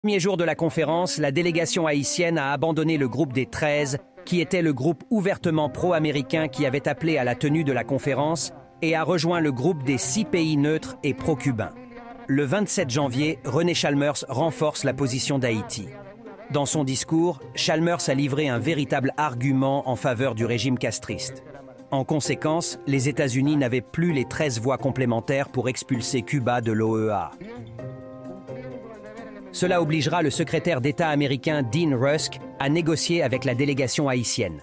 Premier jour de la conférence, la délégation haïtienne a abandonné le groupe des 13, qui était le groupe ouvertement pro-américain qui avait appelé à la tenue de la conférence, et a rejoint le groupe des 6 pays neutres et pro-cubains. Le 27 janvier, René Chalmers renforce la position d'Haïti. Dans son discours, Chalmers a livré un véritable argument en faveur du régime castriste. En conséquence, les États-Unis n'avaient plus les 13 voix complémentaires pour expulser Cuba de l'OEA. Cela obligera le secrétaire d'État américain Dean Rusk à négocier avec la délégation haïtienne.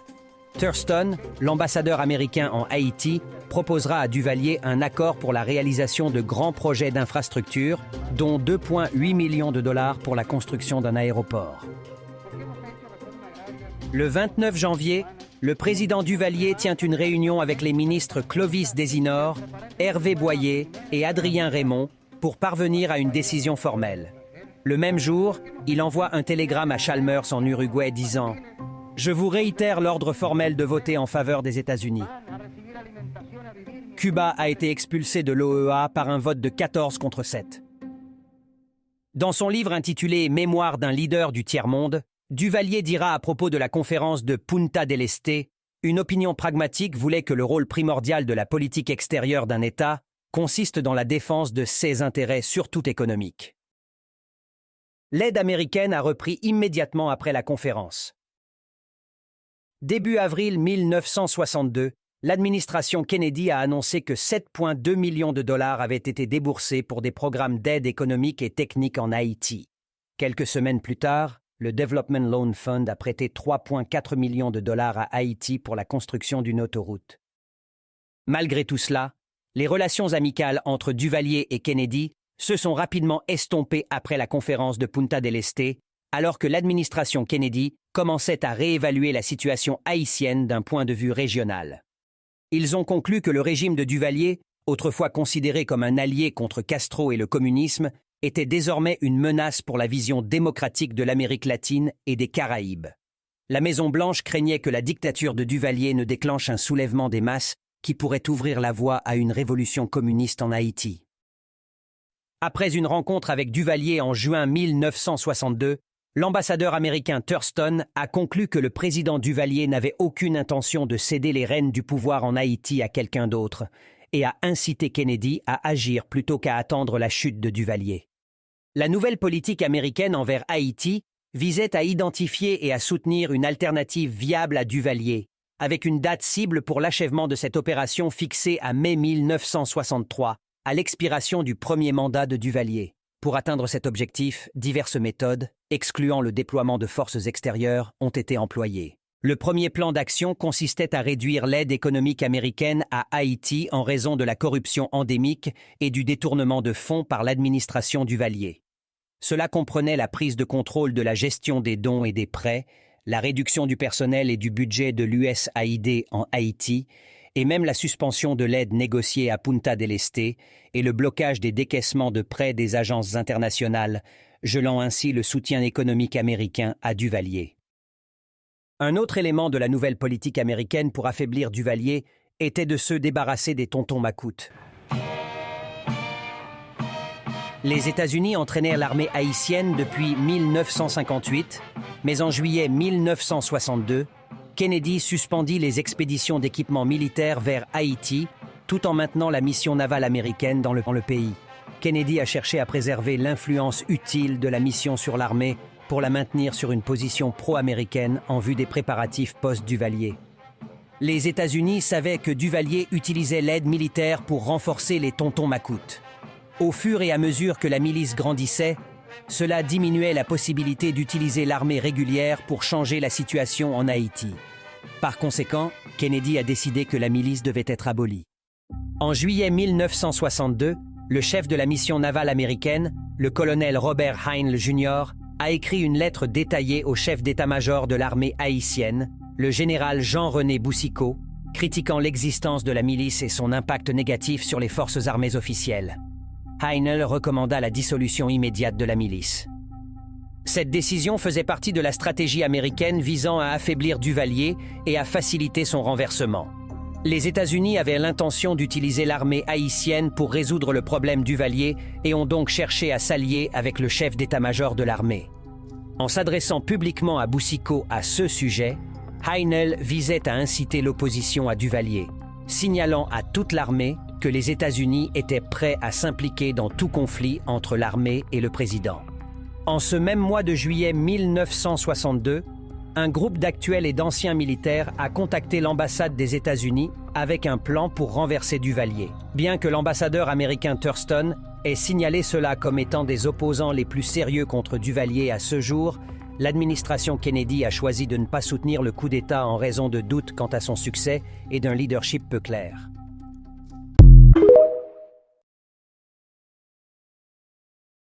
Thurston, l'ambassadeur américain en Haïti, proposera à Duvalier un accord pour la réalisation de grands projets d'infrastructure, dont 2,8 millions de dollars pour la construction d'un aéroport. Le 29 janvier, le président Duvalier tient une réunion avec les ministres Clovis Desinor, Hervé Boyer et Adrien Raymond pour parvenir à une décision formelle. Le même jour, il envoie un télégramme à Chalmers en Uruguay disant « Je vous réitère l'ordre formel de voter en faveur des États-Unis. » Cuba a été expulsé de l'OEA par un vote de 14 contre 7. Dans son livre intitulé « Mémoire d'un leader du tiers-monde », Duvalier dira à propos de la conférence de Punta del Este, une opinion pragmatique voulait que le rôle primordial de la politique extérieure d'un État consiste dans la défense de ses intérêts, surtout économiques. L'aide américaine a repris immédiatement après la conférence. Début avril 1962, l'administration Kennedy a annoncé que 7,2 millions de dollars avaient été déboursés pour des programmes d'aide économique et technique en Haïti. Quelques semaines plus tard, le Development Loan Fund a prêté 3,4 millions de dollars à Haïti pour la construction d'une autoroute. Malgré tout cela, les relations amicales entre Duvalier et Kennedy se sont rapidement estompées après la conférence de Punta del Este, alors que l'administration Kennedy commençait à réévaluer la situation haïtienne d'un point de vue régional. Ils ont conclu que le régime de Duvalier, autrefois considéré comme un allié contre Castro et le communisme, était désormais une menace pour la vision démocratique de l'Amérique latine et des Caraïbes. La Maison-Blanche craignait que la dictature de Duvalier ne déclenche un soulèvement des masses qui pourrait ouvrir la voie à une révolution communiste en Haïti. Après une rencontre avec Duvalier en juin 1962, l'ambassadeur américain Thurston a conclu que le président Duvalier n'avait aucune intention de céder les rênes du pouvoir en Haïti à quelqu'un d'autre et a incité Kennedy à agir plutôt qu'à attendre la chute de Duvalier. La nouvelle politique américaine envers Haïti visait à identifier et à soutenir une alternative viable à Duvalier, avec une date cible pour l'achèvement de cette opération fixée à mai 1963, à l'expiration du premier mandat de Duvalier. Pour atteindre cet objectif, diverses méthodes, excluant le déploiement de forces extérieures, ont été employées. Le premier plan d'action consistait à réduire l'aide économique américaine à Haïti en raison de la corruption endémique et du détournement de fonds par l'administration Duvalier. Cela comprenait la prise de contrôle de la gestion des dons et des prêts, la réduction du personnel et du budget de l'USAID en Haïti, et même la suspension de l'aide négociée à Punta del Este et le blocage des décaissements de prêts des agences internationales, gelant ainsi le soutien économique américain à Duvalier. Un autre élément de la nouvelle politique américaine pour affaiblir Duvalier était de se débarrasser des tontons macoutes. Les États-Unis entraînèrent l'armée haïtienne depuis 1958, mais en juillet 1962, Kennedy suspendit les expéditions d'équipements militaires vers Haïti, tout en maintenant la mission navale américaine dans le pays. Kennedy a cherché à préserver l'influence utile de la mission sur l'armée pour la maintenir sur une position pro-américaine en vue des préparatifs post-Duvalier. Les États-Unis savaient que Duvalier utilisait l'aide militaire pour renforcer les tontons macoutes. Au fur et à mesure que la milice grandissait, cela diminuait la possibilité d'utiliser l'armée régulière pour changer la situation en Haïti. Par conséquent, Kennedy a décidé que la milice devait être abolie. En juillet 1962, le chef de la mission navale américaine, le colonel Robert Heinle Jr., a écrit une lettre détaillée au chef d'état-major de l'armée haïtienne, le général Jean-René Boucicaut, critiquant l'existence de la milice et son impact négatif sur les forces armées officielles. Heinle recommanda la dissolution immédiate de la milice. Cette décision faisait partie de la stratégie américaine visant à affaiblir Duvalier et à faciliter son renversement. Les États-Unis avaient l'intention d'utiliser l'armée haïtienne pour résoudre le problème Duvalier et ont donc cherché à s'allier avec le chef d'état-major de l'armée. En s'adressant publiquement à Boucicaut à ce sujet, Heinel visait à inciter l'opposition à Duvalier, signalant à toute l'armée que les États-Unis étaient prêts à s'impliquer dans tout conflit entre l'armée et le président. En ce même mois de juillet 1962, un groupe d'actuels et d'anciens militaires a contacté l'ambassade des États-Unis avec un plan pour renverser Duvalier. Bien que l'ambassadeur américain Thurston ait signalé cela comme étant des opposants les plus sérieux contre Duvalier à ce jour, l'administration Kennedy a choisi de ne pas soutenir le coup d'État en raison de doutes quant à son succès et d'un leadership peu clair.